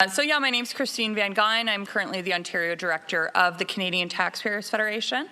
So my name's Christine Van Gyn. I'm currently the Ontario Director of the Canadian Taxpayers Federation.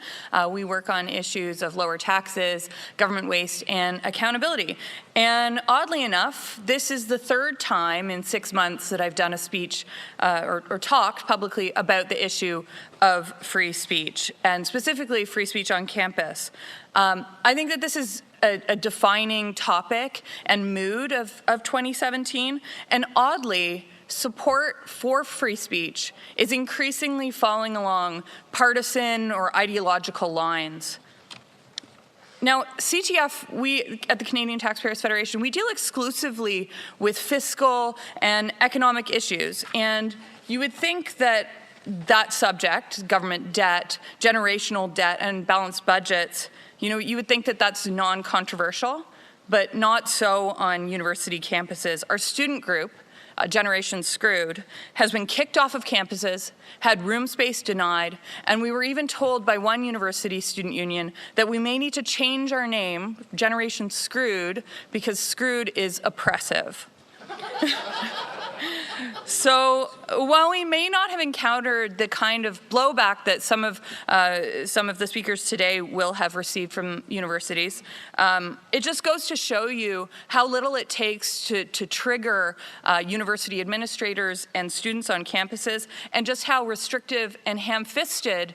We work on issues of lower taxes, government waste, and accountability. And oddly enough, this is the third time in 6 months that I've done a speech or talked publicly about the issue of free speech, and specifically free speech on campus. I think that this is a defining topic and mood of 2017, and oddly, support for free speech is increasingly falling along partisan or ideological lines. Now, CTF, we at the Canadian Taxpayers Federation, we deal exclusively with fiscal and economic issues, and you would think that that subject, government debt, generational debt, and balanced budgets, you would think that that's non-controversial, but not so on university campuses. Our student group, Generation Screwed, has been kicked off of campuses, had room space denied, and we were even told by one university student union that we may need to change our name, Generation Screwed, because screwed is oppressive. So while we may not have encountered the kind of blowback that some of the speakers today will have received from universities, it just goes to show you how little it takes to trigger university administrators and students on campuses, and just how restrictive and ham-fisted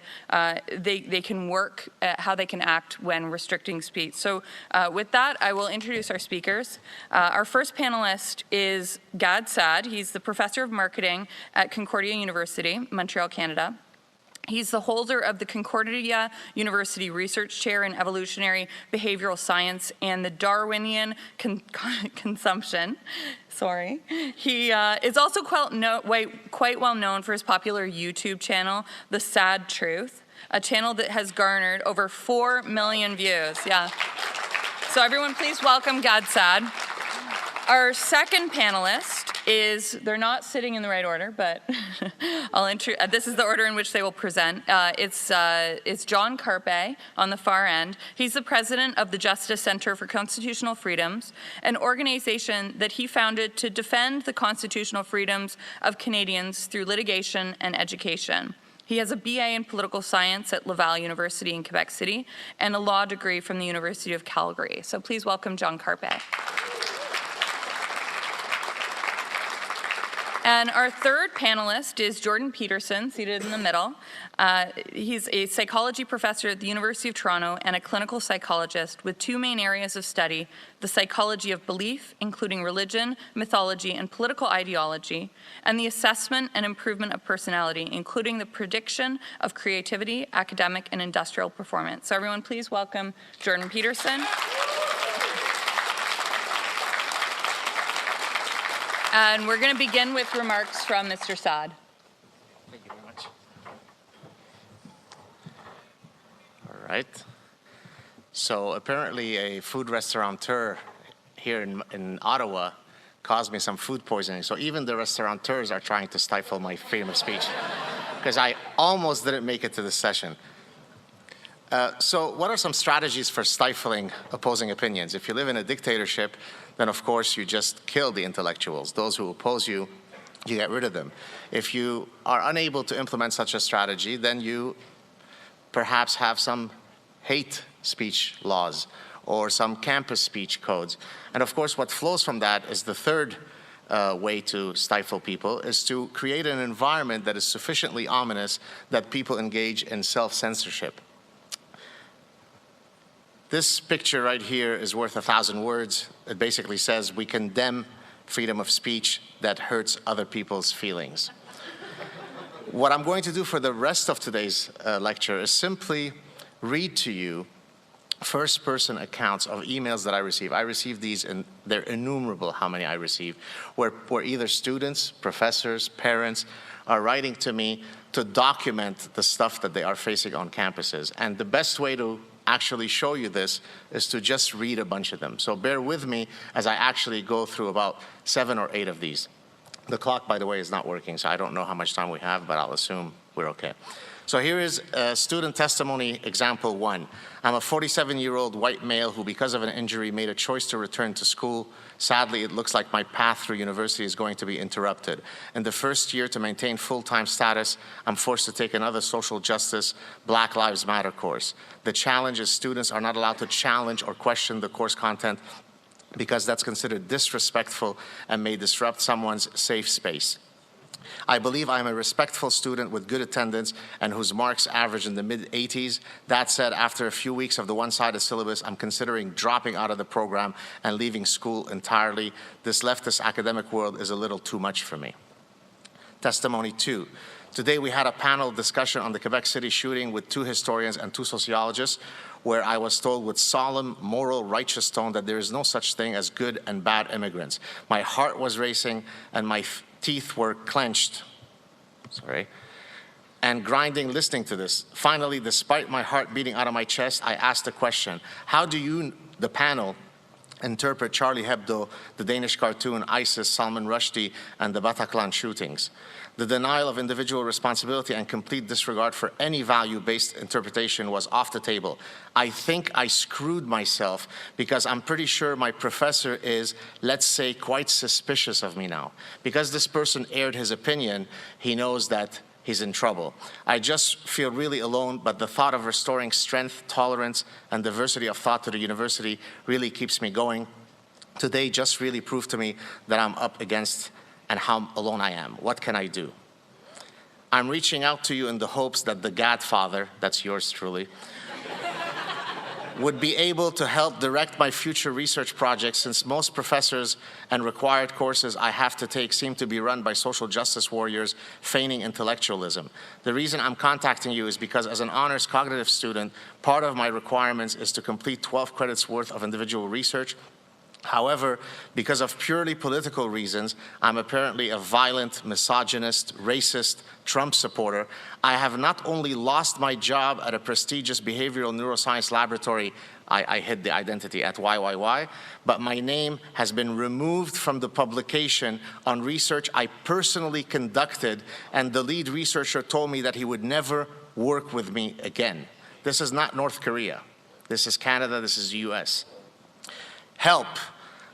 they can work, how they can act when restricting speech. So with that, I will introduce our speakers. Our first panelist is Gad Saad. He's the professor of marketing at Concordia University, Montreal, Canada. He's the holder of the Concordia University Research Chair in Evolutionary Behavioral Science and the Darwinian Consumption. Sorry. He is also quite well known for his popular YouTube channel, The Sad Truth, a channel that has garnered over 4 million views. Yeah. So everyone, please welcome Gad Saad. Our second panelist is, they're not sitting in the right order, but this is the order in which they will present. It's John Carpe on the far end. He's the president of the Justice Center for Constitutional Freedoms, an organization that he founded to defend the constitutional freedoms of Canadians through litigation and education. He has a BA in political science at Laval University in Quebec City and a law degree from the University of Calgary. So please welcome John Carpe. And our third panelist is Jordan Peterson, seated in the middle. He's a psychology professor at the University of Toronto and a clinical psychologist with two main areas of study: the psychology of belief, including religion, mythology, and political ideology, and the assessment and improvement of personality, including the prediction of creativity, academic, and industrial performance. So everyone, please welcome Jordan Peterson. And we're going to begin with remarks from Mr. Saad. Thank you very much. All right. So apparently a food restaurateur here in Ottawa caused me some food poisoning. So even the restaurateurs are trying to stifle my freedom of speech because I almost didn't make it to the session. So what are some strategies for stifling opposing opinions? If you live in a dictatorship, then of course you just kill the intellectuals. Those who oppose you, you get rid of them. If you are unable to implement such a strategy, then you perhaps have some hate speech laws or some campus speech codes. And of course what flows from that is the third way to stifle people, is to create an environment that is sufficiently ominous that people engage in self-censorship. This picture right here is worth 1,000 words. It basically says we condemn freedom of speech that hurts other people's feelings. What I'm going to do for the rest of today's lecture is simply read to you first-person accounts of emails that I receive. I receive these, and they're innumerable how many I receive, where either students, professors, parents are writing to me to document the stuff that they are facing on campuses. And the best way to actually show you this is to just read a bunch of them. So bear with me as I actually go through about 7 or 8 of these. The clock, by the way, is not working, so I don't know how much time we have, but I'll assume we're okay. So here is student testimony example 1. I'm a 47-year-old white male who, because of an injury, made a choice to return to school. Sadly, it looks like my path through university is going to be interrupted. In the first year, to maintain full-time status, I'm forced to take another social justice, Black Lives Matter course. The challenge is students are not allowed to challenge or question the course content because that's considered disrespectful and may disrupt someone's safe space. I believe I'm a respectful student with good attendance and whose marks average in the mid-80s. That said, after a few weeks of the one-sided syllabus, I'm considering dropping out of the program and leaving school entirely. This leftist academic world is a little too much for me. Testimony 2. Today we had a panel discussion on the Quebec City shooting with 2 historians and 2 sociologists, where I was told with solemn, moral, righteous tone that there is no such thing as good and bad immigrants. My heart was racing and my teeth were clenched, and grinding listening to this. Finally, despite my heart beating out of my chest, I asked the question, how do you, the panel, interpret Charlie Hebdo, the Danish cartoon, ISIS, Salman Rushdie, and the Bataclan shootings? The denial of individual responsibility and complete disregard for any value-based interpretation was off the table. I think I screwed myself because I'm pretty sure my professor is, let's say, quite suspicious of me now. Because this person aired his opinion, he knows that he's in trouble. I just feel really alone, but the thought of restoring strength, tolerance, and diversity of thought to the university really keeps me going. Today just really proved to me that I'm up against and how alone I am. What can I do? I'm reaching out to you in the hopes that the Godfather, that's yours truly, would be able to help direct my future research projects, since most professors and required courses I have to take seem to be run by social justice warriors feigning intellectualism. The reason I'm contacting you is because as an honors cognitive student, part of my requirements is to complete 12 credits worth of individual research. However, because of purely political reasons, I'm apparently a violent, misogynist, racist Trump supporter. I have not only lost my job at a prestigious behavioral neuroscience laboratory, I hid the identity at YYY, but my name has been removed from the publication on research I personally conducted, and the lead researcher told me that he would never work with me again. This is not North Korea. This is Canada, this is the US. Help.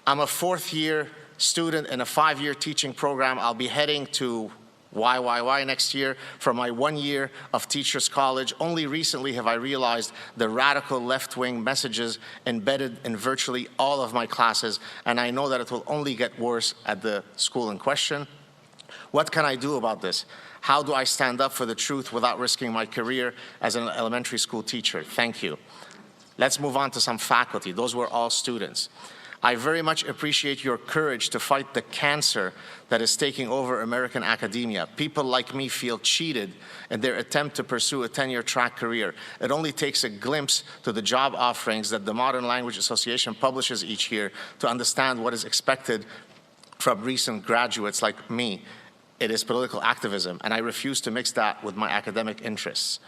I'm a 4th-year student in a 5-year teaching program. I'll be heading to YYY next year for my 1 year of Teachers College. Only recently have I realized the radical left-wing messages embedded in virtually all of my classes, and I know that it will only get worse at the school in question. What can I do about this? How do I stand up for the truth without risking my career as an elementary school teacher? Thank you. Let's move on to some faculty. Those were all students. I very much appreciate your courage to fight the cancer that is taking over American academia. People like me feel cheated in their attempt to pursue a tenure track career. It only takes a glimpse to the job offerings that the Modern Language Association publishes each year to understand what is expected from recent graduates like me. It is political activism, and I refuse to mix that with my academic interests.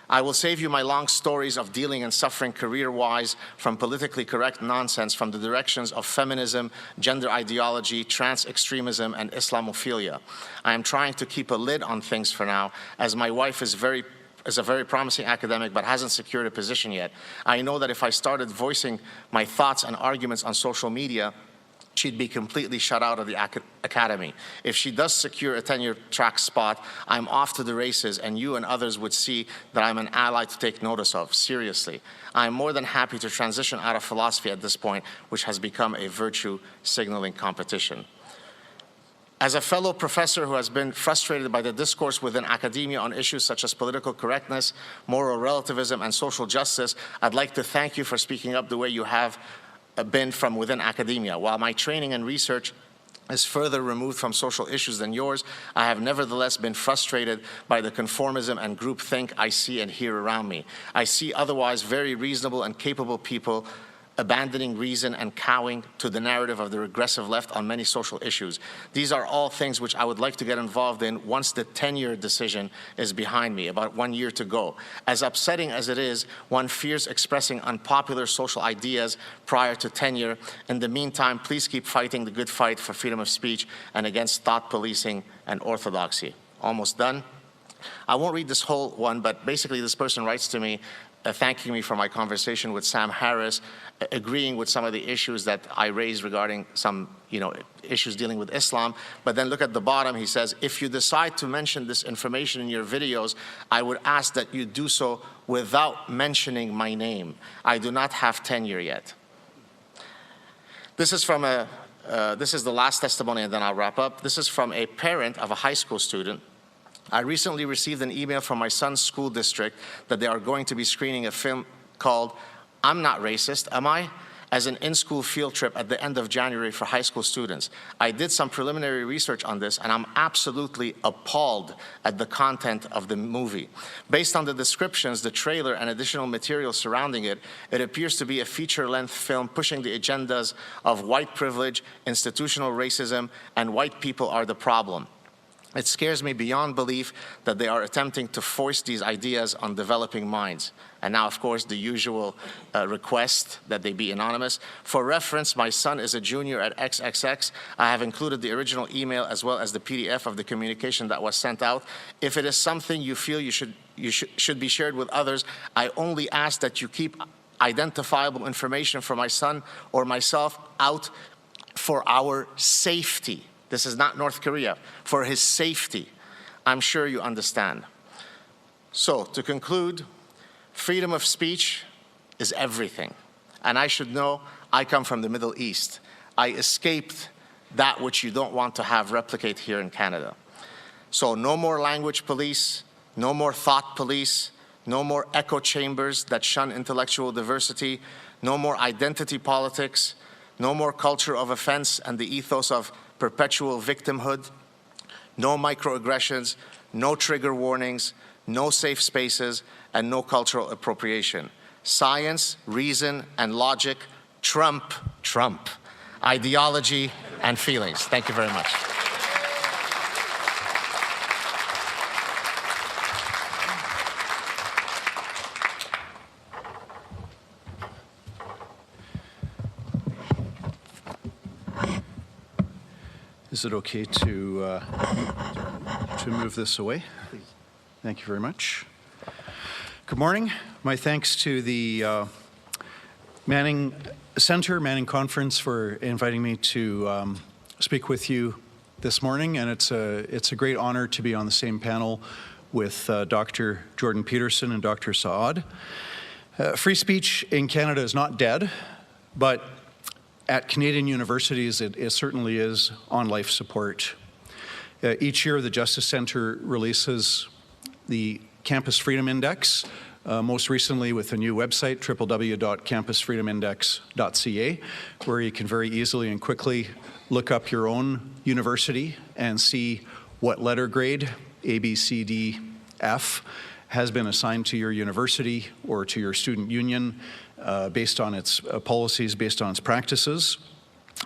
I will save you my long stories of dealing and suffering career-wise from politically correct nonsense from the directions of feminism, gender ideology, trans extremism, and Islamophilia. I am trying to keep a lid on things for now, as my wife is a very promising academic but hasn't secured a position yet. I know that if I started voicing my thoughts and arguments on social media, she'd be completely shut out of the academy. If she does secure a tenure track spot, I'm off to the races, and you and others would see that I'm an ally to take notice of, seriously. I'm more than happy to transition out of philosophy at this point, which has become a virtue signaling competition. As a fellow professor who has been frustrated by the discourse within academia on issues such as political correctness, moral relativism, and social justice, I'd like to thank you for speaking up the way you have been from within academia. While my training and research is further removed from social issues than yours, I have nevertheless been frustrated by the conformism and groupthink I see and hear around me. I see otherwise very reasonable and capable people abandoning reason and cowing to the narrative of the regressive left on many social issues. These are all things which I would like to get involved in once the tenure decision is behind me, about 1 year to go. As upsetting as it is, one fears expressing unpopular social ideas prior to tenure. In the meantime, please keep fighting the good fight for freedom of speech and against thought policing and orthodoxy. Almost done. I won't read this whole one, but basically this person writes to me thanking me for my conversation with Sam Harris, agreeing with some of the issues that I raised regarding some, issues dealing with Islam. But then look at the bottom, he says, if you decide to mention this information in your videos, I would ask that you do so without mentioning my name. I do not have tenure yet. This is from this is the last testimony, and then I'll wrap up. This is from a parent of a high school student. I recently received an email from my son's school district that they are going to be screening a film called I'm Not Racist, Am I? As an in-school field trip at the end of January for high school students. I did some preliminary research on this, and I'm absolutely appalled at the content of the movie. Based on the descriptions, the trailer, and additional material surrounding it, it appears to be a feature-length film pushing the agendas of white privilege, institutional racism, and white people are the problem. It scares me beyond belief that they are attempting to force these ideas on developing minds. And now, of course, the usual request that they be anonymous. For reference, my son is a junior at XXX. I have included the original email as well as the PDF of the communication that was sent out. If it is something you feel should be shared with others, I only ask that you keep identifiable information for my son or myself out for our safety. This is not North Korea, for his safety. I'm sure you understand. So, to conclude, freedom of speech is everything. And I should know, I come from the Middle East. I escaped that which you don't want to have replicate here in Canada. So no more language police, no more thought police, no more echo chambers that shun intellectual diversity, no more identity politics, no more culture of offense and the ethos of perpetual victimhood, no microaggressions, no trigger warnings, no safe spaces, and no cultural appropriation. Science, reason, and logic trump ideology and feelings. Thank you very much. Is it okay to move this away? Please. Thank you very much. Good morning. My thanks to the Manning Center, Manning Conference for inviting me to speak with you this morning, and it's a great honor to be on the same panel with Dr. Jordan Peterson and Dr. Saad. Free speech in Canada is not dead, but at Canadian universities, it certainly is on life support. Each year, the Justice Centre releases the Campus Freedom Index, most recently with a new website, www.campusfreedomindex.ca, where you can very easily and quickly look up your own university and see what letter grade, A, B, C, D, F, has been assigned to your university or to your student union based on its policies, based on its practices.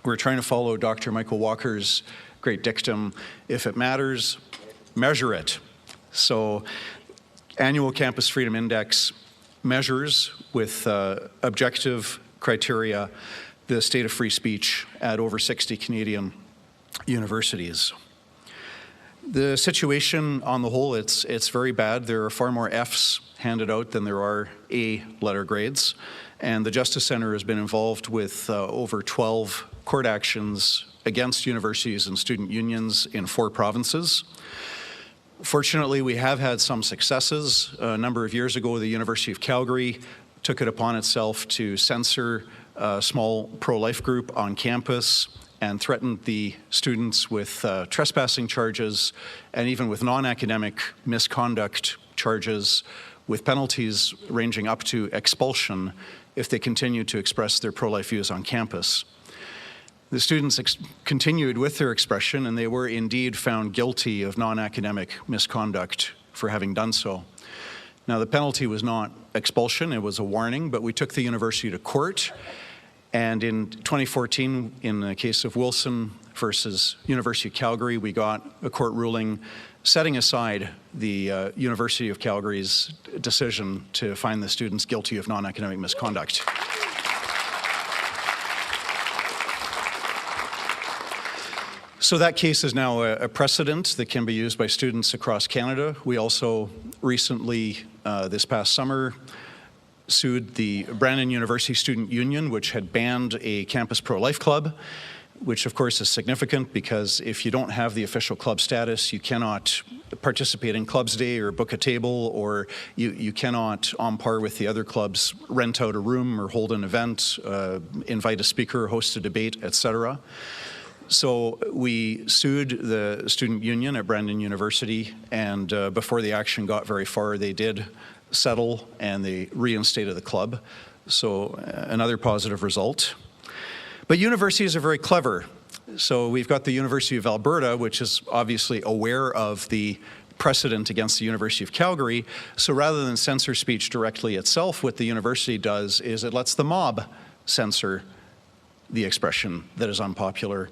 We're trying to follow Dr. Michael Walker's great dictum, if it matters, measure it. So annual Campus Freedom Index measures with objective criteria the state of free speech at over 60 Canadian universities. The situation on the whole, it's very bad. There are far more Fs handed out than there are A letter grades. And the Justice Centre has been involved with over 12 court actions against universities and student unions in 4 provinces. Fortunately, we have had some successes. A number of years ago, the University of Calgary took it upon itself to censor a small pro-life group on campus and threatened the students with trespassing charges and even with non-academic misconduct charges with penalties ranging up to expulsion if they continued to express their pro-life views on campus. The students continued with their expression, and they were indeed found guilty of non-academic misconduct for having done so. Now, the penalty was not expulsion, it was a warning, but we took the university to court, and in 2014, in the case of Wilson versus University of Calgary, we got a court ruling setting aside the University of Calgary's decision to find the students guilty of non-academic misconduct. So that case is now a precedent that can be used by students across Canada. We also recently, this past summer, sued the Brandon University Student Union, which had banned a campus pro-life club, which of course is significant because if you don't have the official club status, you cannot participate in clubs day or book a table, or you cannot, on par with the other clubs, rent out a room or hold an event, invite a speaker, host a debate, etc. So we sued the student union at Brandon University, and before the action got very far, they did settle and they reinstated the club. So another positive result. But universities are very clever. So we've got the University of Alberta, which is obviously aware of the precedent against the University of Calgary. So rather than censor speech directly itself, what the university does is it lets the mob censor the expression that is unpopular.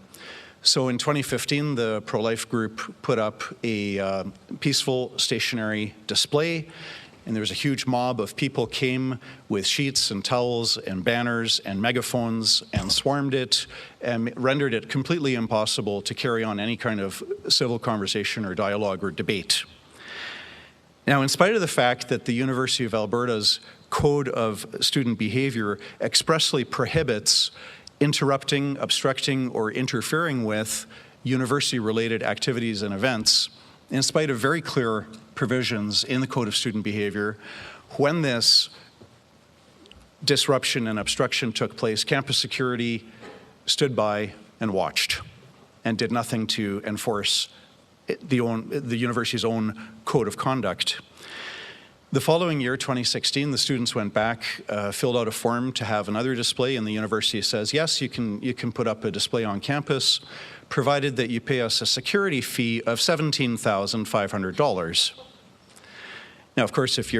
So in 2015, the pro-life group put up a peaceful stationary display, and there was a huge mob of people came with sheets and towels and banners and megaphones and swarmed it and rendered it completely impossible to carry on any kind of civil conversation or dialogue or debate. Now, in spite of the fact that the University of Alberta's Code of Student Behavior expressly prohibits interrupting, obstructing, or interfering with university-related activities and events, in spite of very clear provisions in the Code of Student Behavior, when this disruption and obstruction took place, campus security stood by and watched and did nothing to enforce the university's own code of conduct. The following year, 2016, the students went back, filled out a form to have another display, and the university says, yes, you can put up a display on campus, provided that you pay us a security fee of $17,500. Now, of course, if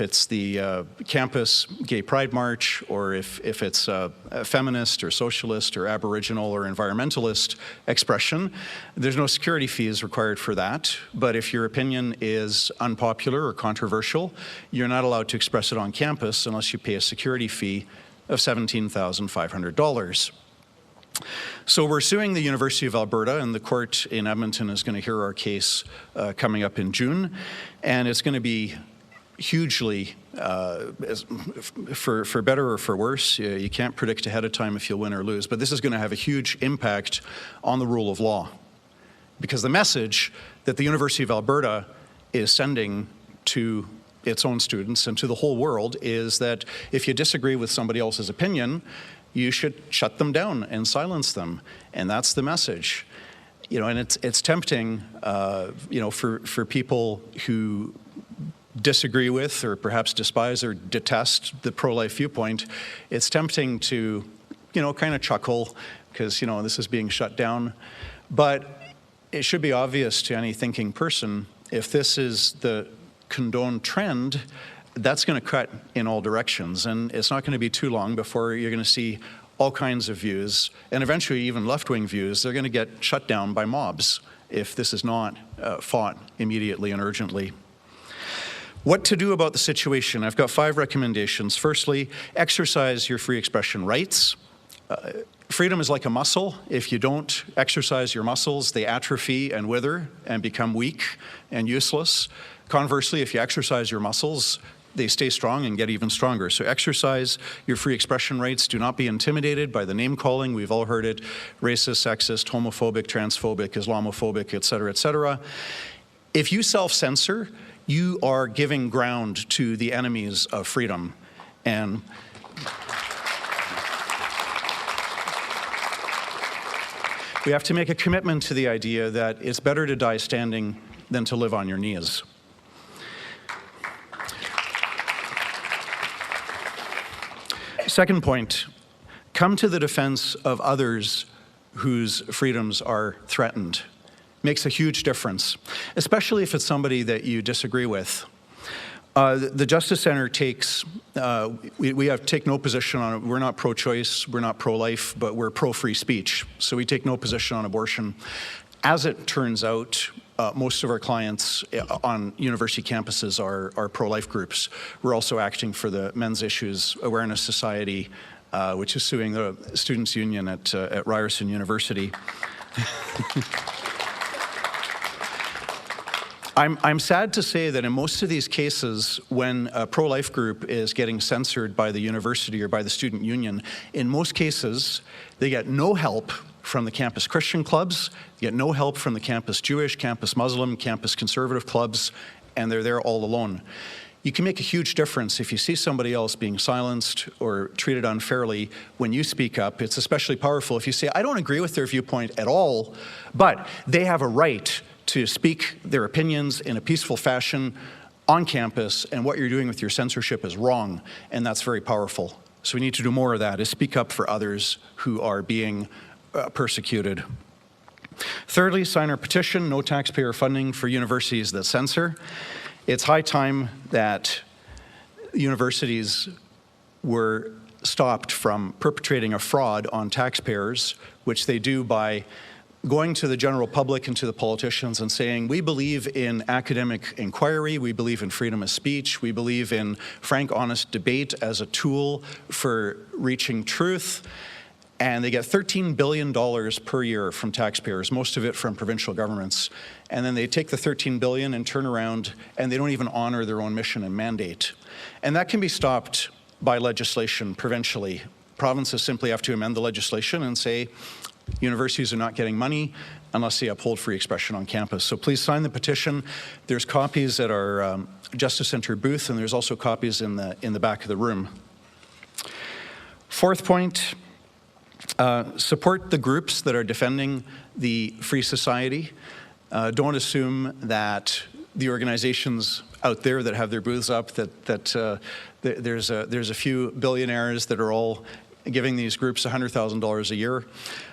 it's the campus gay pride march, or if it's a feminist or socialist or Aboriginal or environmentalist expression, there's no security fees required for that. But if your opinion is unpopular or controversial, you're not allowed to express it on campus unless you pay a security fee of $17,500. So we're suing the University of Alberta, and the court in Edmonton is going to hear our case coming up in June, and it's going to be hugely, for better or for worse, you can't predict ahead of time if you'll win or lose, but this is going to have a huge impact on the rule of law, because the message that the University of Alberta is sending to its own students and to the whole world is that if you disagree with somebody else's opinion, you should shut them down and silence them, and that's the message. You know, and it's tempting, you know, for people who disagree with or perhaps despise or detest the pro-life viewpoint. It's tempting to, you know, kind of chuckle because, you know, this is being shut down. But it should be obvious to any thinking person, if this is the condoned trend, that's going to cut in all directions, and it's not going to be too long before you're going to see all kinds of views, and eventually even left-wing views. They're going to get shut down by mobs if this is not fought immediately and urgently. What to do about the situation? I've got 5 recommendations. Firstly, exercise your free expression rights. Freedom is like a muscle. If you don't exercise your muscles, they atrophy and wither and become weak and useless. Conversely, if you exercise your muscles, they stay strong and get even stronger. So exercise your free expression rights. Do not be intimidated by the name calling. We've all heard it: racist, sexist, homophobic, transphobic, Islamophobic, et cetera, et cetera. If you self-censor, you are giving ground to the enemies of freedom. And we have to make a commitment to the idea that it's better to die standing than to live on your knees. Second point, come to the defense of others whose freedoms are threatened. Makes a huge difference, especially if it's somebody that you disagree with. The Justice Center takes, we take no position on it. We're not pro-choice, we're not pro-life, but we're pro-free speech. So we take no position on abortion. As it turns out, most of our clients on university campuses are pro-life groups. We're also acting for the Men's Issues Awareness Society, which is suing the Students' Union at Ryerson University. I'm sad to say that in most of these cases, when a pro-life group is getting censored by the university or by the student union, in most cases, they get no help from the campus Christian clubs, they get no help from the campus Jewish, campus Muslim, campus conservative clubs, and they're there all alone. You can make a huge difference if you see somebody else being silenced or treated unfairly when you speak up. It's especially powerful if you say, I don't agree with their viewpoint at all, but they have a right to speak their opinions in a peaceful fashion on campus, and what you're doing with your censorship is wrong, and that's very powerful. So we need to do more of that, is speak up for others who are being persecuted. Thirdly, sign our petition, no taxpayer funding for universities that censor. It's high time that universities were stopped from perpetrating a fraud on taxpayers, which they do by going to the general public and to the politicians and saying, we believe in academic inquiry, we believe in freedom of speech, we believe in frank, honest debate as a tool for reaching truth. And they get $13 billion per year from taxpayers, most of it from provincial governments. And then they take the $13 billion and turn around, and they don't even honor their own mission and mandate. And that can be stopped by legislation provincially. Provinces simply have to amend the legislation and say, universities are not getting money unless they uphold free expression on campus. So please sign the petition. There's copies at our Justice Center booth, and there's also copies in the back of the room. Fourth point, support the groups that are defending the free society. Don't assume that the organizations out there that have their booths up, that there's a few billionaires that are all giving these groups $100,000 a year.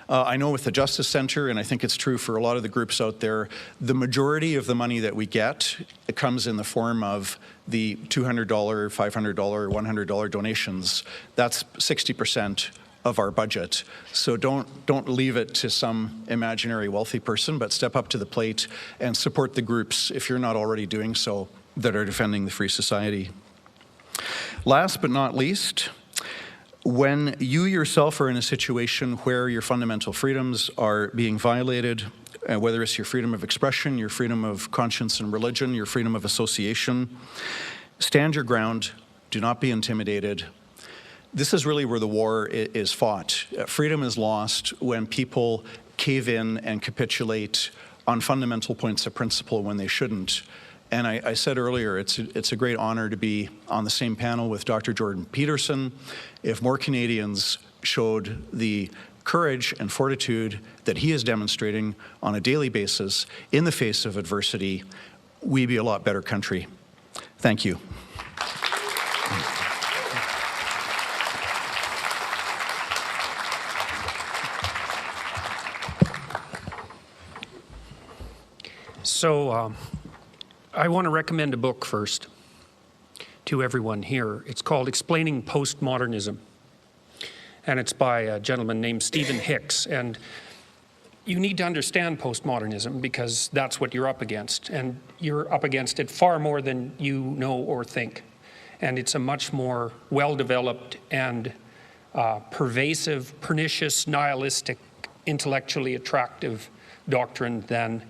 I know with the Justice Center, and I think it's true for a lot of the groups out there, the majority of the money that we get, it comes in the form of the $200, $500, $100 donations. That's 60% of our budget. So don't leave it to some imaginary wealthy person, but step up to the plate and support the groups, if you're not already doing so, that are defending the free society. Last but not least, when you yourself are in a situation where your fundamental freedoms are being violated, whether it's your freedom of expression, your freedom of conscience and religion, your freedom of association, stand your ground, do not be intimidated. This is really where the war is fought. Freedom is lost when people cave in and capitulate on fundamental points of principle when they shouldn't. And I said earlier, it's a great honor to be on the same panel with Dr. Jordan Peterson. If more Canadians showed the courage and fortitude that he is demonstrating on a daily basis in the face of adversity, we'd be a lot better country. Thank you. So I want to recommend a book first to everyone here. It's called Explaining Postmodernism, and it's by a gentleman named Stephen Hicks. And you need to understand postmodernism because that's what you're up against, and you're up against it far more than you know or think. And it's a much more well-developed and pervasive, pernicious, nihilistic, intellectually attractive doctrine than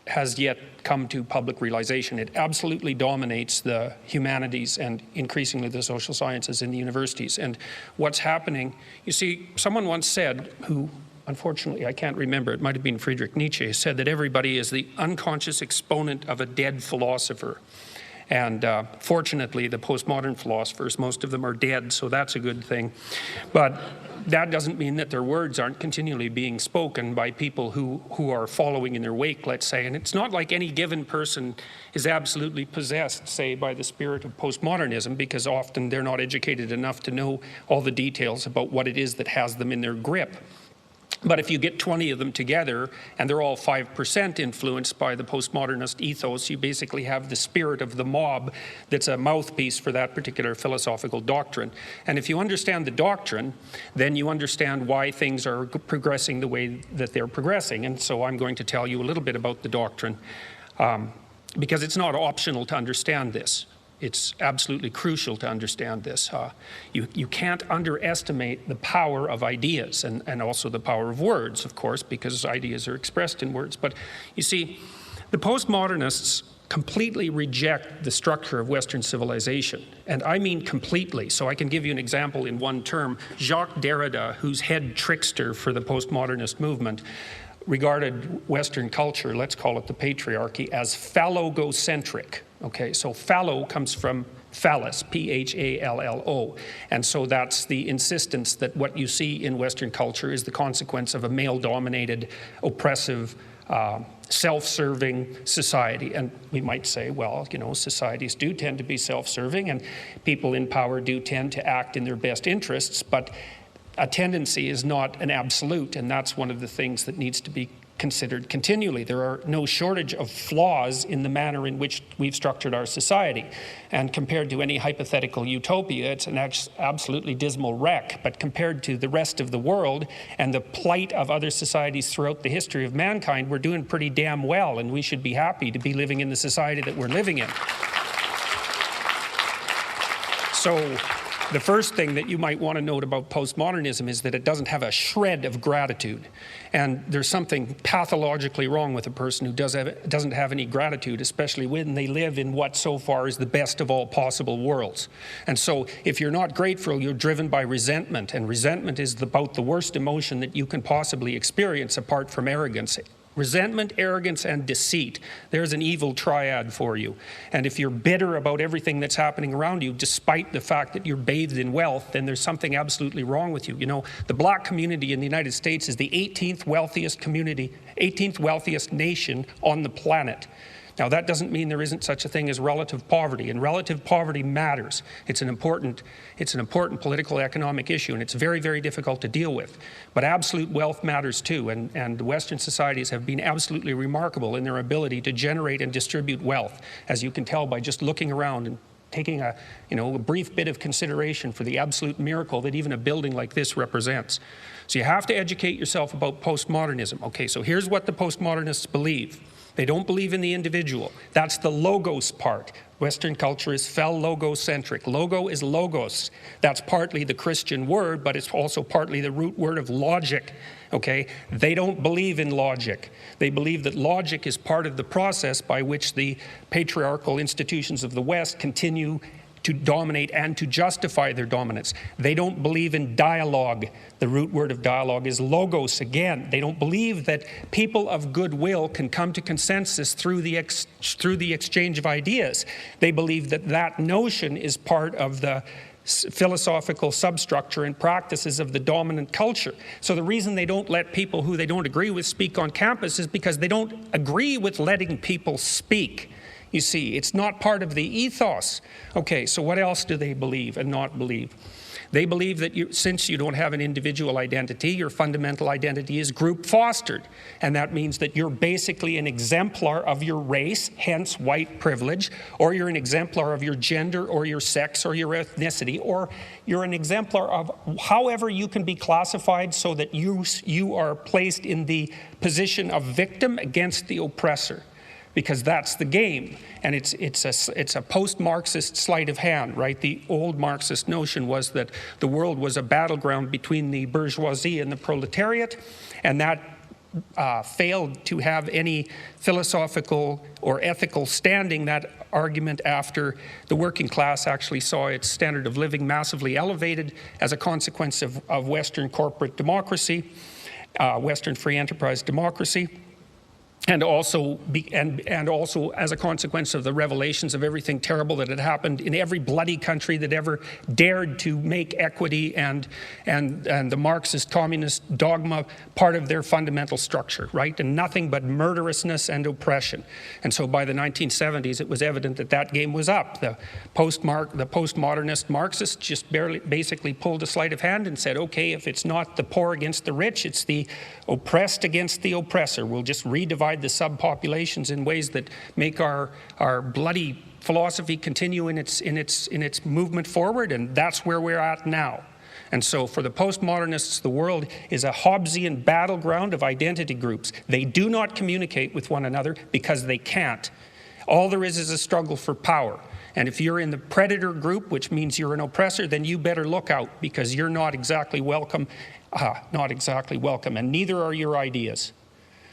has yet come to public realization. It absolutely dominates the humanities and increasingly the social sciences in the universities. And what's happening, you see, someone once said, who unfortunately I can't remember, it might have been Friedrich Nietzsche, said that everybody is the unconscious exponent of a dead philosopher. And fortunately, the postmodern philosophers, most of them are dead, so that's a good thing. But that doesn't mean that their words aren't continually being spoken by people who are following in their wake, let's say. And it's not like any given person is absolutely possessed, say, by the spirit of postmodernism, because often they're not educated enough to know all the details about what it is that has them in their grip. But if you get 20 of them together and they're all 5% influenced by the postmodernist ethos, you basically have the spirit of the mob that's a mouthpiece for that particular philosophical doctrine. And if you understand the doctrine, then you understand why things are progressing the way that they're progressing. And so I'm going to tell you a little bit about the doctrine because it's not optional to understand this. It's absolutely crucial to understand this. You can't underestimate the power of ideas and also the power of words, of course, because ideas are expressed in words. But you see, the postmodernists completely reject the structure of Western civilization. And I mean completely. So I can give you an example in one term. Jacques Derrida, who's head trickster for the postmodernist movement, regarded Western culture, let's call it the patriarchy, as phallogocentric. Okay, so phallo comes from phallus, P-H-A-L-L-O. And so that's the insistence that what you see in Western culture is the consequence of a male-dominated, oppressive, self-serving society. And we might say, well, you know, societies do tend to be self-serving and people in power do tend to act in their best interests, but a tendency is not an absolute, and that's one of the things that needs to be considered continually. There are no shortage of flaws in the manner in which we've structured our society. And compared to any hypothetical utopia, it's an absolutely dismal wreck. But compared to the rest of the world and the plight of other societies throughout the history of mankind, we're doing pretty damn well, and we should be happy to be living in the society that we're living in. So, the first thing that you might want to note about postmodernism is that it doesn't have a shred of gratitude. And there's something pathologically wrong with a person who doesn't have any gratitude, especially when they live in what so far is the best of all possible worlds. And so if you're not grateful, you're driven by resentment. And resentment is about the worst emotion that you can possibly experience apart from arrogance. Resentment, arrogance, and deceit. There's an evil triad for you. And if you're bitter about everything that's happening around you, despite the fact that you're bathed in wealth, then there's something absolutely wrong with you. You know, the black community in the United States is the 18th wealthiest community, 18th wealthiest nation on the planet. Now, that doesn't mean there isn't such a thing as relative poverty, and relative poverty matters. It's an important political economic issue, and it's very, very difficult to deal with. But absolute wealth matters too, and Western societies have been absolutely remarkable in their ability to generate and distribute wealth, as you can tell by just looking around and taking a brief bit of consideration for the absolute miracle that even a building like this represents. So you have to educate yourself about postmodernism. Okay, so here's what the postmodernists believe. They don't believe in the individual. That's the logos part. Western culture is phallogocentric. Logo is logos. That's partly the Christian word, but it's also partly the root word of logic. Okay? They don't believe in logic. They believe that logic is part of the process by which the patriarchal institutions of the West continue to dominate and to justify their dominance. They don't believe in dialogue. The root word of dialogue is logos again. They don't believe that people of goodwill can come to consensus through the exchange of ideas. They believe that that notion is part of the philosophical substructure and practices of the dominant culture. So the reason they don't let people who they don't agree with speak on campus is because they don't agree with letting people speak. You see, it's not part of the ethos. Okay, so what else do they believe and not believe? They believe that since you don't have an individual identity, your fundamental identity is group fostered. And that means that you're basically an exemplar of your race, hence white privilege, or you're an exemplar of your gender or your sex or your ethnicity, or you're an exemplar of however you can be classified so that you are placed in the position of victim against the oppressor. Because that's the game, and it's a post-Marxist sleight of hand, right? The old Marxist notion was that the world was a battleground between the bourgeoisie and the proletariat, and that failed to have any philosophical or ethical standing. That argument after the working class actually saw its standard of living massively elevated as a consequence of Western corporate democracy, Western free enterprise democracy. And also as a consequence of the revelations of everything terrible that had happened in every bloody country that ever dared to make equity and the Marxist communist dogma part of their fundamental structure, right? And nothing but murderousness and oppression. And so by the 1970s, it was evident that that game was up. The postmodernist Marxists just basically pulled a sleight of hand and said, okay, if it's not the poor against the rich, it's the oppressed against the oppressor. We'll just redivide the subpopulations in ways that make our bloody philosophy continue in its movement forward, and that's where we're at now. And so for the postmodernists, the world is a Hobbesian battleground of identity groups. They do not communicate with one another because they can't. All there is a struggle for power. And if you're in the predator group, which means you're an oppressor, then you better look out, because you're not exactly welcome, and neither are your ideas.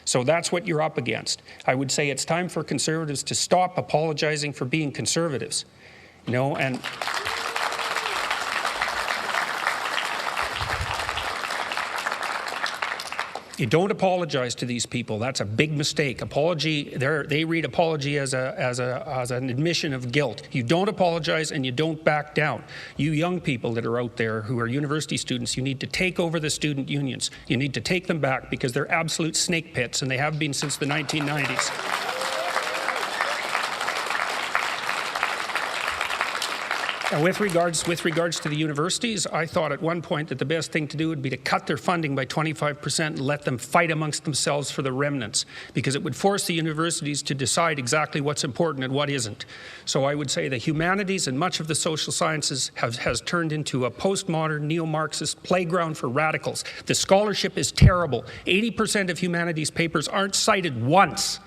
So that's what you're up against. I would say it's time for conservatives to stop apologizing for being conservatives. You know, and you don't apologize to these people. That's a big mistake. Apology, they read apology as an admission of guilt. You don't apologize and you don't back down. You young people that are out there who are university students, you need to take over the student unions. You need to take them back, because they're absolute snake pits, and they have been since the 1990s. And with regards to the universities, I thought at one point that the best thing to do would be to cut their funding by 25% and let them fight amongst themselves for the remnants, because it would force the universities to decide exactly what's important and what isn't. So I would say the humanities and much of the social sciences has turned into a postmodern, neo-Marxist playground for radicals. The scholarship is terrible. 80% of humanities papers aren't cited once.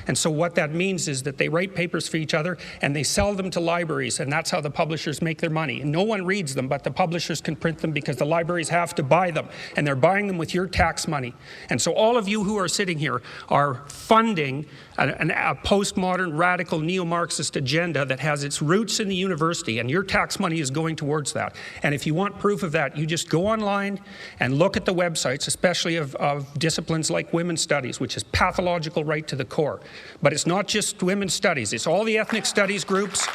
And so what that means is that they write papers for each other and they sell them to libraries, and that's how the publishers make their money. And no one reads them, but the publishers can print them because the libraries have to buy them, and they're buying them with your tax money. And so all of you who are sitting here are funding a postmodern, radical, neo-Marxist agenda that has its roots in the university, and your tax money is going towards that. And if you want proof of that, you just go online and look at the websites, especially of disciplines like women's studies, which is pathological right to the core. But it's not just women's studies, it's all the ethnic studies groups.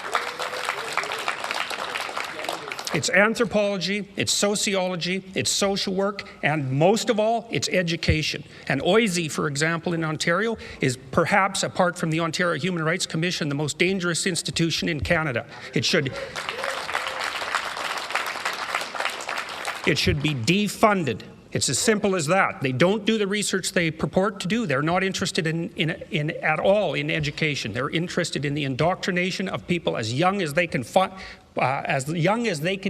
It's anthropology, it's sociology, it's social work, and most of all, it's education. And OISE, for example, in Ontario, is perhaps, apart from the Ontario Human Rights Commission, the most dangerous institution in Canada. It should be defunded. It's as simple as that. They don't do the research they purport to do. They're not interested at all in education. They're interested in the indoctrination of people as young as they can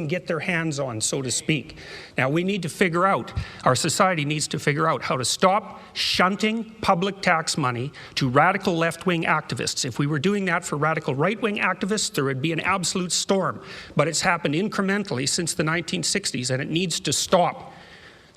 get their hands on, so to speak. Now, we need to figure out, our society needs to figure out how to stop shunting public tax money to radical left-wing activists. If we were doing that for radical right-wing activists, there would be an absolute storm. But it's happened incrementally since the 1960s, and it needs to stop.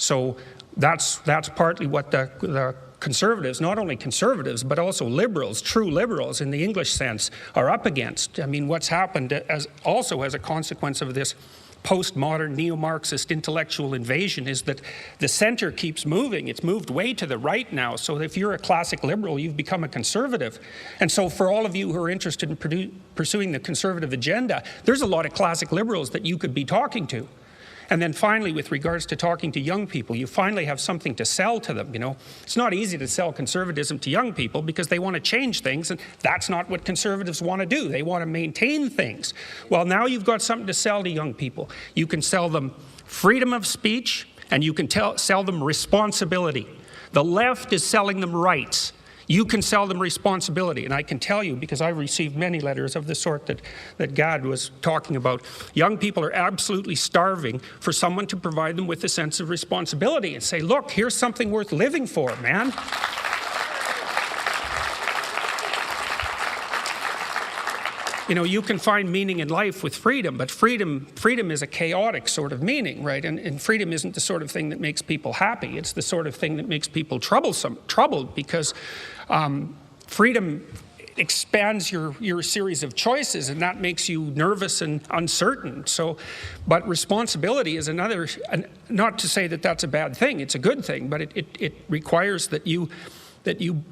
So that's partly what the conservatives, not only conservatives, but also liberals, true liberals in the English sense, are up against. I mean, what's happened also as a consequence of this postmodern neo-Marxist intellectual invasion is that the center keeps moving. It's moved way to the right now. So if you're a classic liberal, you've become a conservative. And so for all of you who are interested in pursuing the conservative agenda, there's a lot of classic liberals that you could be talking to. And then finally, with regards to talking to young people, you finally have something to sell to them, you know. It's not easy to sell conservatism to young people because they want to change things, and that's not what conservatives want to do. They want to maintain things. Well, now you've got something to sell to young people. You can sell them freedom of speech, and you can sell them responsibility. The left is selling them rights. You can sell them responsibility. And I can tell you, because I've received many letters of the sort that Gad was talking about, young people are absolutely starving for someone to provide them with a sense of responsibility and say, look, here's something worth living for, man. You know, you can find meaning in life with freedom, but freedom is a chaotic sort of meaning, right? And freedom isn't the sort of thing that makes people happy. It's the sort of thing that makes people troubled, because freedom expands your series of choices, and that makes you nervous and uncertain. So, but responsibility is another, not to say that that's a bad thing, it's a good thing, but it requires that you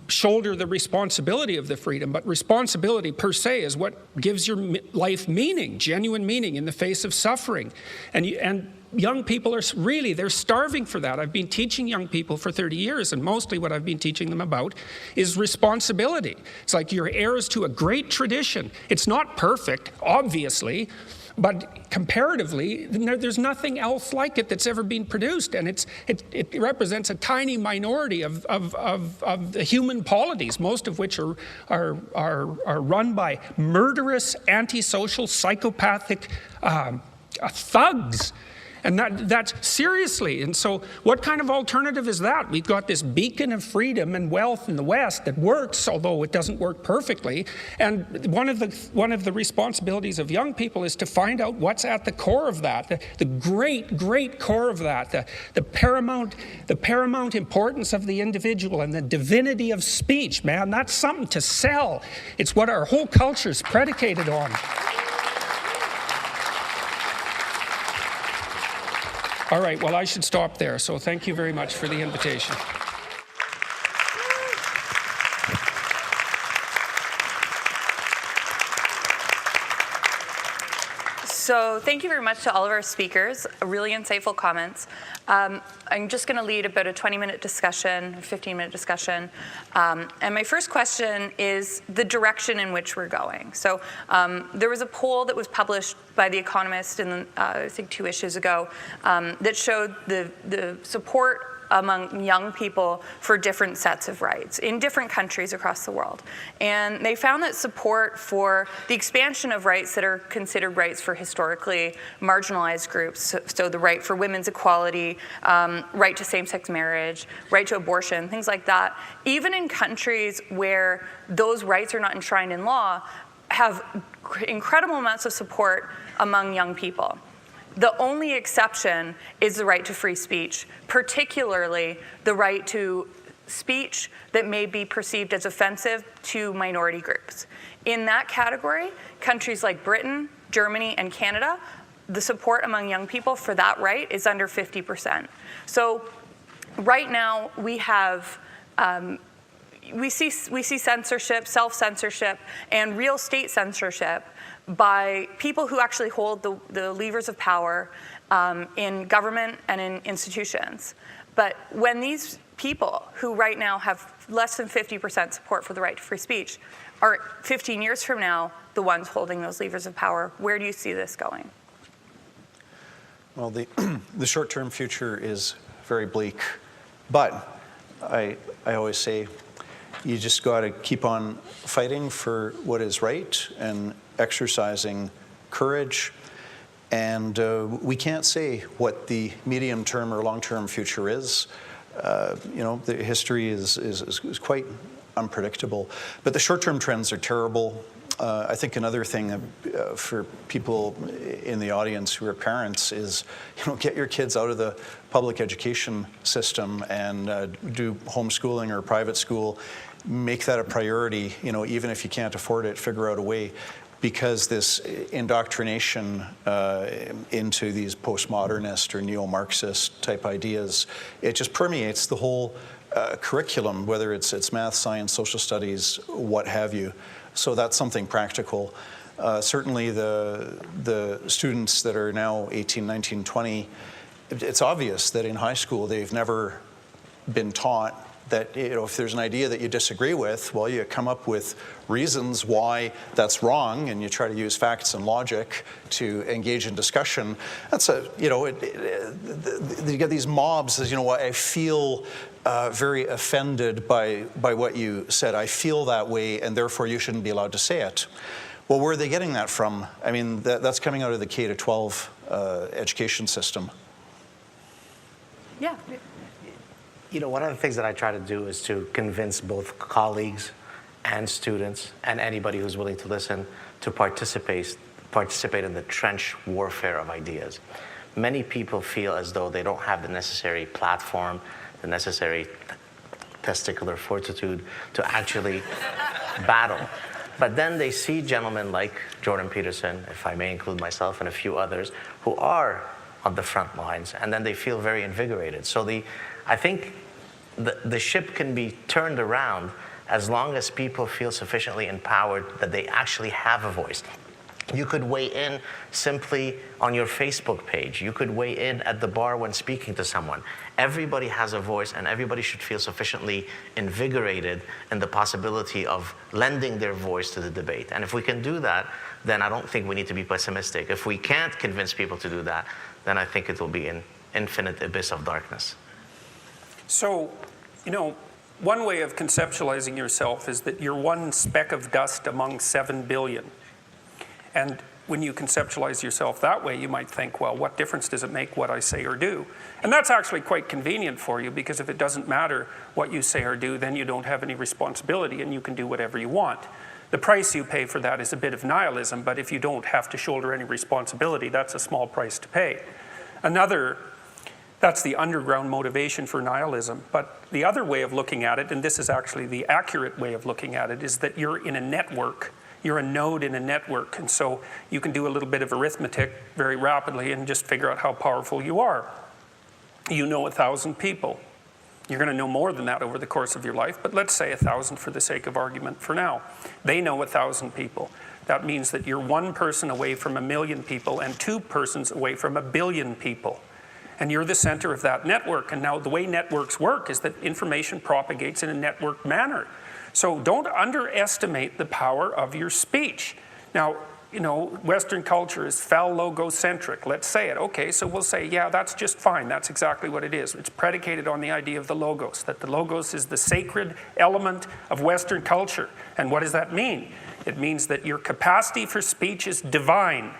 shoulder the responsibility of the freedom. But responsibility per se is what gives your life meaning, genuine meaning in the face of suffering. And young people are really, they're starving for that. I've been teaching young people for 30 years, and mostly what I've been teaching them about is responsibility. It's like you're heirs to a great tradition. It's not perfect, obviously, but comparatively, there's nothing else like it that's ever been produced, and it represents a tiny minority of the human polities, most of which are run by murderous, antisocial, psychopathic thugs. And that's seriously. And so what kind of alternative is that? We've got this beacon of freedom and wealth in the West that works, although it doesn't work perfectly. And one of the responsibilities of young people is to find out what's at the core of that, the great core of that, the paramount importance of the individual and the divinity of speech. Man, that's something to sell. It's what our whole culture is predicated on. All right, well, I should stop there. So thank you very much for the invitation. So thank you very much to all of our speakers. Really insightful comments. I'm just going to lead about a 20-minute discussion, 15-minute discussion. And my first question is the direction in which we're going. So there was a poll that was published by The Economist, I think 2 issues ago, that showed the support among young people for different sets of rights in different countries across the world. And they found that support for the expansion of rights that are considered rights for historically marginalized groups, so the right for women's equality, right to same-sex marriage, right to abortion, things like that, even in countries where those rights are not enshrined in law, have incredible amounts of support among young people. The only exception is the right to free speech, particularly the right to speech that may be perceived as offensive to minority groups. In that category, countries like Britain, Germany, and Canada, the support among young people for that right is under 50%. So right now we have we see censorship, self-censorship, and real state censorship by people who actually hold the levers of power in government and in institutions. But when these people who right now have less than 50% support for the right to free speech are 15 years from now the ones holding those levers of power, where do you see this going? Well, the short-term future is very bleak, but I always say you just got to keep on fighting for what is right and exercising courage. And we can't say what the medium-term or long-term future is. The history is quite unpredictable. But the short-term trends are terrible. I think another thing for people in the audience who are parents is, get your kids out of the public education system and do homeschooling or private school. Make that a priority, even if you can't afford it, figure out a way. Because this indoctrination into these postmodernist or neo-Marxist type ideas, it just permeates the whole curriculum, whether it's math, science, social studies, what have you. So that's something practical. Certainly the students that are now 18, 19, 20, it's obvious that in high school they've never been taught that if there's an idea that you disagree with, well, you come up with reasons why that's wrong, and you try to use facts and logic to engage in discussion. That's you get these mobs as, I feel very offended by what you said. I feel that way, and therefore you shouldn't be allowed to say it. Well, where are they getting that from? I mean, that's coming out of the K-12 education system. Yeah. One of the things that I try to do is to convince both colleagues and students and anybody who's willing to listen to participate in the trench warfare of ideas. Many people feel as though they don't have the necessary platform, the necessary testicular fortitude to actually battle. But then they see gentlemen like Jordan Peterson, if I may include myself, and a few others who are on the front lines, and then they feel very invigorated. So I think the ship can be turned around as long as people feel sufficiently empowered that they actually have a voice. You could weigh in simply on your Facebook page. You could weigh in at the bar when speaking to someone. Everybody has a voice, and everybody should feel sufficiently invigorated in the possibility of lending their voice to the debate. And if we can do that, then I don't think we need to be pessimistic. If we can't convince people to do that, then I think it will be an infinite abyss of darkness. So, one way of conceptualizing yourself is that you're one speck of dust among 7 billion. And when you conceptualize yourself that way, you might think, well, what difference does it make what I say or do? And that's actually quite convenient for you, because if it doesn't matter what you say or do, then you don't have any responsibility and you can do whatever you want. The price you pay for that is a bit of nihilism, but if you don't have to shoulder any responsibility, that's a small price to pay. That's the underground motivation for nihilism. But the other way of looking at it, and this is actually the accurate way of looking at it, is that you're in a network. You're a node in a network, and so you can do a little bit of arithmetic very rapidly and just figure out how powerful you are. You know 1,000 people. You're going to know more than that over the course of your life, but let's say 1,000 for the sake of argument for now. They know 1,000 people. That means that you're one person away from 1,000,000 people and 2 persons away from 1,000,000,000 people. And you're the center of that network. And now the way networks work is that information propagates in a networked manner. So don't underestimate the power of your speech. Now, you know, Western culture is phallogocentric. Let's say it. Okay, so we'll say, yeah, that's just fine. That's exactly what it is. It's predicated on the idea of the logos, that the logos is the sacred element of Western culture. And what does that mean? It means that your capacity for speech is divine.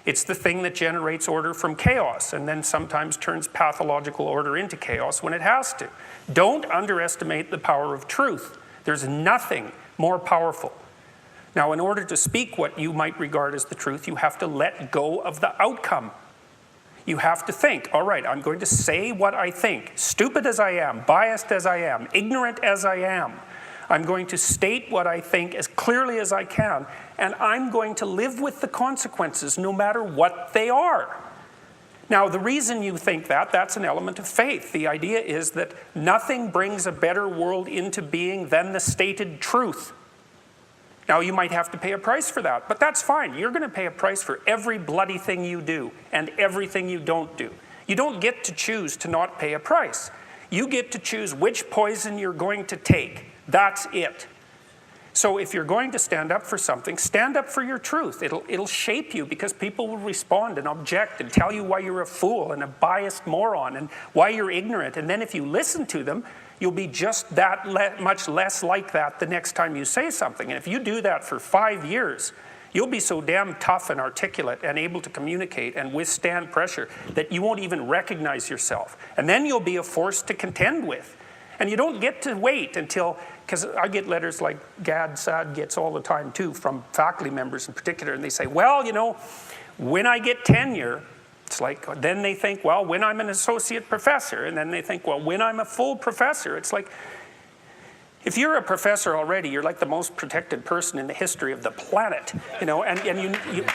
It's the thing that generates order from chaos and then sometimes turns pathological order into chaos when it has to. Don't underestimate the power of truth. There's nothing more powerful. Now, in order to speak what you might regard as the truth, you have to let go of the outcome. You have to think, all right, I'm going to say what I think, stupid as I am, biased as I am, ignorant as I am. I'm going to state what I think as clearly as I can, and I'm going to live with the consequences no matter what they are. Now, the reason you think that, that's an element of faith. The idea is that nothing brings a better world into being than the stated truth. Now, you might have to pay a price for that, but that's fine. You're going to pay a price for every bloody thing you do and everything you don't do. You don't get to choose to not pay a price. You get to choose which poison you're going to take. That's it. So if you're going to stand up for something, stand up for your truth. It'll shape you, because people will respond and object and tell you why you're a fool and a biased moron and why you're ignorant. And then if you listen to them, you'll be just that much less like that the next time you say something. And if you do that for 5 years, you'll be so damn tough and articulate and able to communicate and withstand pressure that you won't even recognize yourself. And then you'll be a force to contend with. And you don't get to wait until, because I get letters like Gad Saad gets all the time too, from faculty members in particular, and they say, well, you know, when I get tenure, it's like, then they think, well, when I'm an associate professor, and then they think, well, when I'm a full professor. It's like, if you're a professor already, you're like the most protected person in the history of the planet, you know, and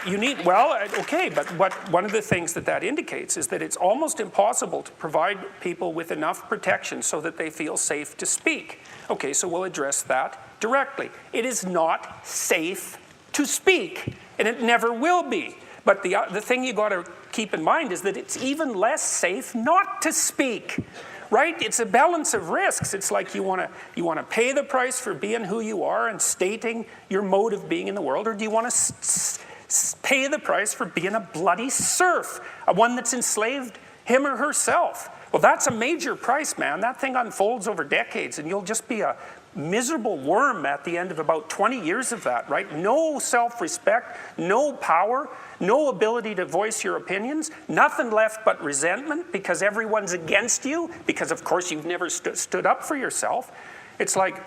you need, well, okay, but one of the things that indicates is that it's almost impossible to provide people with enough protection so that they feel safe to speak. Okay, so we'll address that directly. It is not safe to speak, and it never will be. But the thing you got to keep in mind is that it's even less safe not to speak. Right? It's a balance of risks. It's like you want to pay the price for being who you are and stating your mode of being in the world, or do you want to pay the price for being a bloody serf, one that's enslaved him or herself? Well, that's a major price, man. That thing unfolds over decades, and you'll just be a miserable worm at the end of about 20 years of that, right? No self-respect, no power, no ability to voice your opinions, nothing left but resentment because everyone's against you, because of course you've never stood up for yourself. It's like,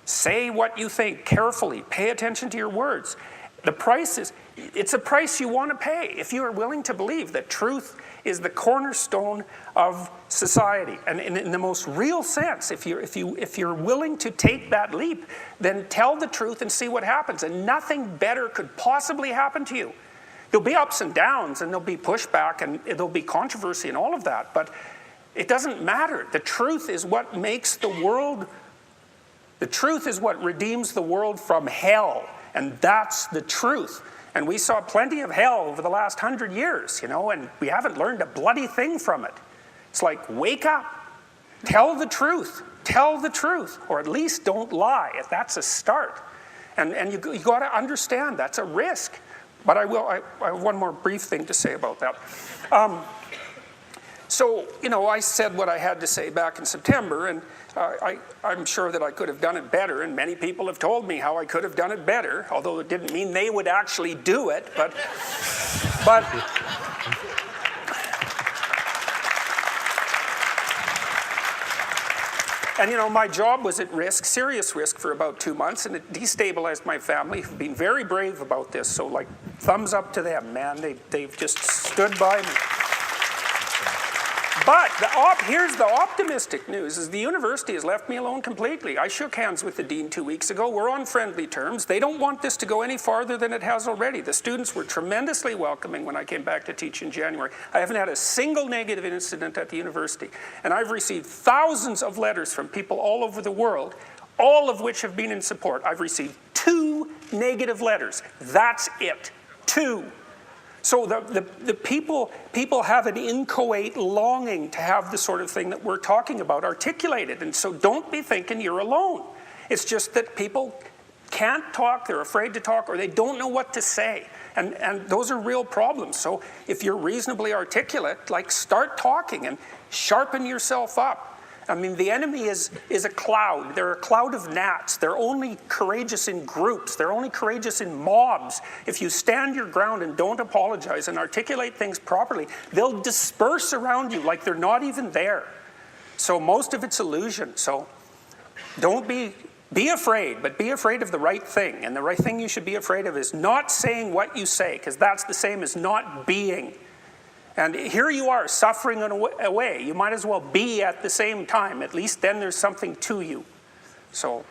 say what you think carefully, pay attention to your words. The price is, it's a price you want to pay if you are willing to believe that truth is the cornerstone of society. And in the most real sense, if you're willing to take that leap, then tell the truth and see what happens. And nothing better could possibly happen to you. There'll be ups and downs, and there'll be pushback, and there'll be controversy and all of that, but it doesn't matter. The truth is what makes the world, the truth is what redeems the world from hell, and that's the truth. And we saw plenty of hell over the last 100 years, you know, and we haven't learned a bloody thing from it. It's like, wake up, tell the truth, or at least don't lie. That's a start. And you got to understand that's a risk. But I have one more brief thing to say about that. So, you know, I said what I had to say back in September, and I'm sure that I could have done it better, and many people have told me how I could have done it better, although it didn't mean they would actually do it, but and you know, my job was at risk, serious risk, for about 2 months, and it destabilized my family, who've been very brave about this, so like, thumbs up to them, man. They've just stood by me. But here's the optimistic news, is the university has left me alone completely. I shook hands with the dean 2 weeks ago. We're on friendly terms. They don't want this to go any farther than it has already. The students were tremendously welcoming when I came back to teach in January. I haven't had a single negative incident at the university. And I've received thousands of letters from people all over the world, all of which have been in support. I've received 2 negative letters. That's it. 2. So the people have an inchoate longing to have the sort of thing that we're talking about articulated. And so don't be thinking you're alone. It's just that people can't talk, they're afraid to talk, or they don't know what to say. And those are real problems. So if you're reasonably articulate, like, start talking and sharpen yourself up. I mean, the enemy is a cloud. They're a cloud of gnats. They're only courageous in groups. They're only courageous in mobs. If you stand your ground and don't apologize and articulate things properly, they'll disperse around you like they're not even there. So most of it's illusion. So don't be afraid, but be afraid of the right thing. And the right thing you should be afraid of is not saying what you say, because that's the same as not being. And here you are, suffering away. You might as well be at the same time. At least then there's something to you. So.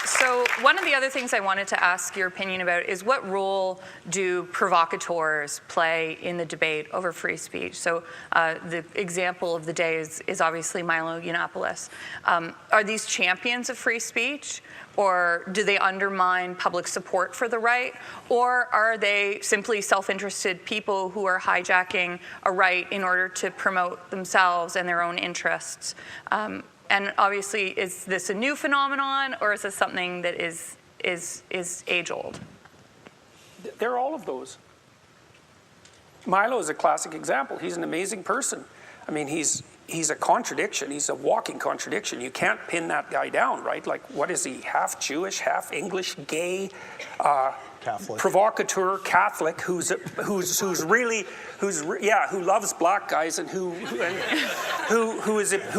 So one of the other things I wanted to ask your opinion about is, what role do provocateurs play in the debate over free speech? So the example of the day is obviously Milo Yiannopoulos. Are these champions of free speech? Or do they undermine public support for the right? Or are they simply self-interested people who are hijacking a right in order to promote themselves and their own interests? And obviously, is this a new phenomenon, or is this something that is age-old? They're all of those. Milo is a classic example. He's an amazing person. I mean, he's a contradiction. He's a walking contradiction. You can't pin that guy down, right? Like, what is he? Half Jewish, half English, gay, Catholic, provocateur, Catholic, who loves black guys and who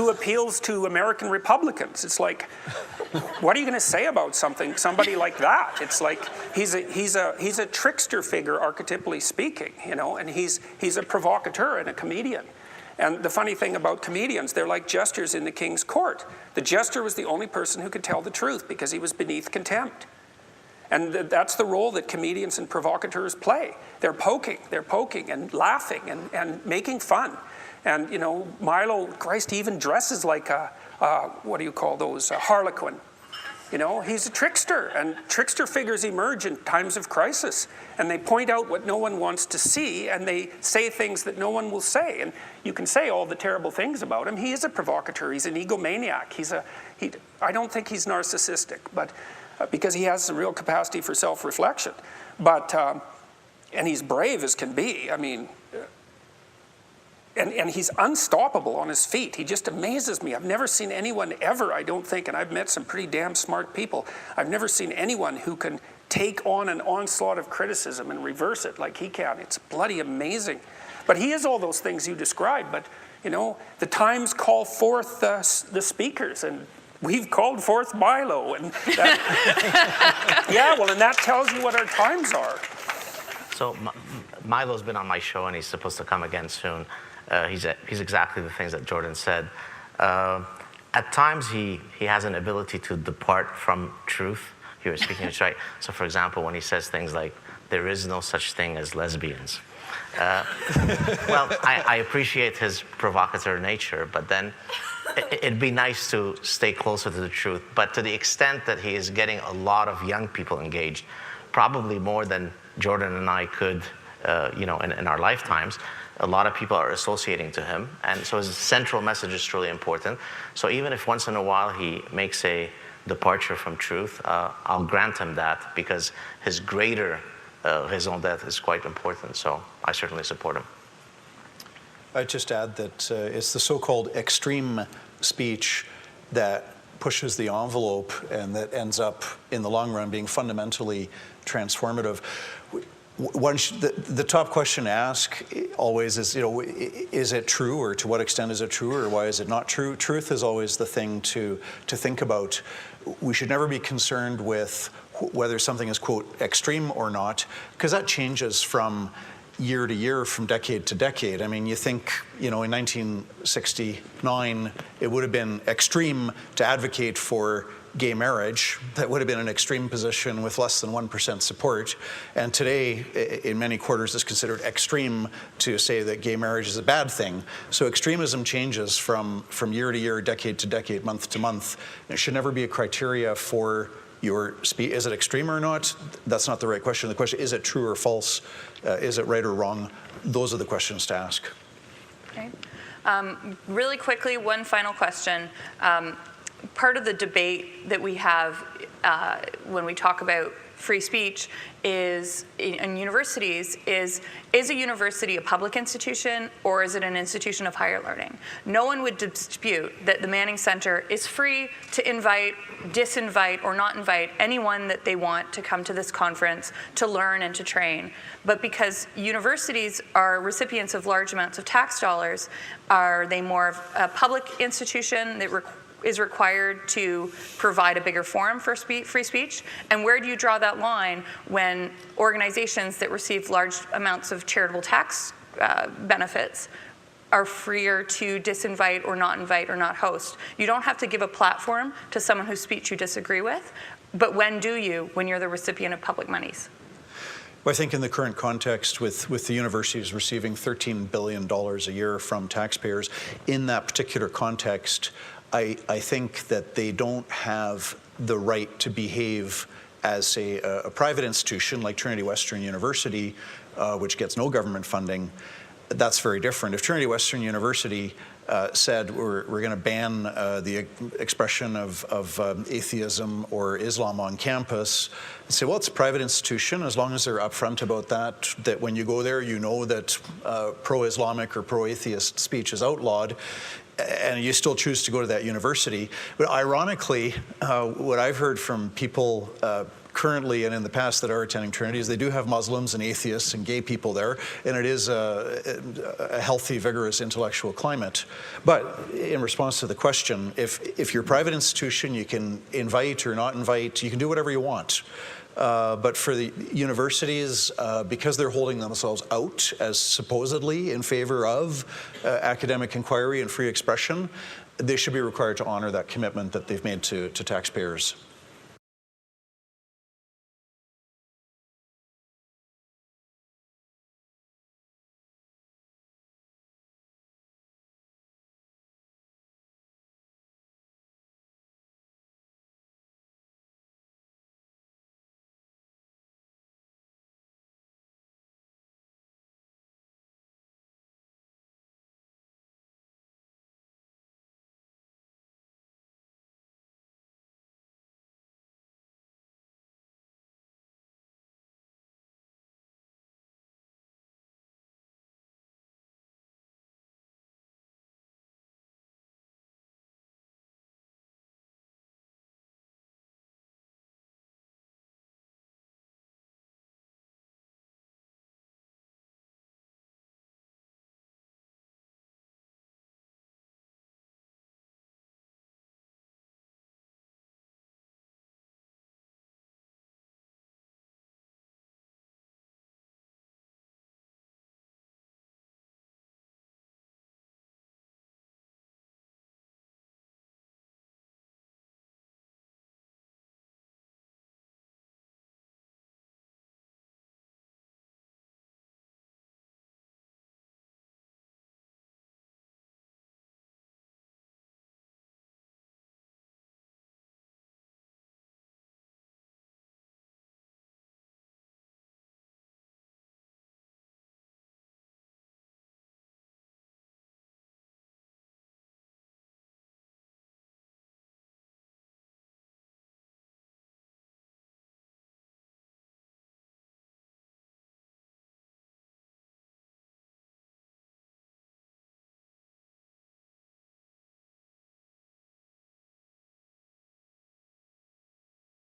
appeals to American Republicans. It's like, what are you going to say about somebody like that? It's like he's a trickster figure, archetypally speaking, you know, and he's a provocateur and a comedian. And the funny thing about comedians, they're like jesters in the king's court. The jester was the only person who could tell the truth because he was beneath contempt. And that's the role that comedians and provocateurs play. They're poking and laughing and making fun. And, you know, Milo, Christ, he even dresses like a what do you call those, a harlequin. You know, he's a trickster, and trickster figures emerge in times of crisis, and they point out what no one wants to see, and they say things that no one will say. And you can say all the terrible things about him. He is a provocateur. He's an egomaniac. I don't think he's narcissistic, but because he has some real capacity for self-reflection. But and he's brave as can be. I mean. And he's unstoppable on his feet. He just amazes me. I've never seen anyone ever, I don't think, and I've met some pretty damn smart people, I've never seen anyone who can take on an onslaught of criticism and reverse it like he can. It's bloody amazing. But he is all those things you described. But, you know, the times call forth the speakers, and we've called forth Milo. And that, yeah, well, and that tells you what our times are. So Milo's been on my show, and he's supposed to come again soon. He's exactly the things that Jordan said. At times, he has an ability to depart from truth. He was speaking it right. So, for example, when he says things like, "There is no such thing as lesbians," well, I appreciate his provocateur nature, but then it'd be nice to stay closer to the truth. But to the extent that he is getting a lot of young people engaged, probably more than Jordan and I could, in our lifetimes. A lot of people are associating to him, and so his central message is truly important. So even if once in a while he makes a departure from truth, I'll grant him that because his greater raison d'être is quite important. So I certainly support him. I'd just add that it's the so-called extreme speech that pushes the envelope and that ends up in the long run being fundamentally transformative. The top question to ask always is, is it true, or to what extent is it true, or why is it not true? Truth is always the thing to think about. We should never be concerned with whether something is, quote, extreme or not, because that changes from year to year, from decade to decade. I mean, you think, in 1969, it would have been extreme to advocate for gay marriage. That would have been an extreme position with less than 1% support. And today, in many quarters, it's considered extreme to say that gay marriage is a bad thing. So extremism changes from year to year, decade to decade, month to month. And it should never be a criteria for your speech. Is it extreme or not? That's not the right question. The question, is it true or false? Is it right or wrong? Those are the questions to ask. Okay. Really quickly, one final question. Part of the debate that we have when we talk about free speech is in universities is a university a public institution, or is it an institution of higher learning? No one would dispute that the Manning Center is free to invite, disinvite, or not invite anyone that they want to come to this conference to learn and to train. But because universities are recipients of large amounts of tax dollars, are they more of a public institution that is required to provide a bigger forum for free speech? And where do you draw that line when organizations that receive large amounts of charitable tax benefits are freer to disinvite or not invite or not host? You don't have to give a platform to someone whose speech you disagree with, but when do you, when you're the recipient of public monies? Well, I think in the current context, with the universities receiving $13 billion a year from taxpayers, in that particular context, I think that they don't have the right to behave as, say, a private institution like Trinity Western University, which gets no government funding. That's very different. If Trinity Western University said we're going to ban the expression of atheism or Islam on campus, and say, well, it's a private institution, as long as they're upfront about that when you go there, you know that pro-Islamic or pro-atheist speech is outlawed, and you still choose to go to that university. But ironically, what I've heard from people currently and in the past that are attending Trinity is they do have Muslims and atheists and gay people there, and it is a healthy, vigorous intellectual climate. But in response to the question, if you're a private institution, you can invite or not invite, you can do whatever you want. But for the universities, because they're holding themselves out as supposedly in favor of academic inquiry and free expression, they should be required to honor that commitment that they've made to taxpayers.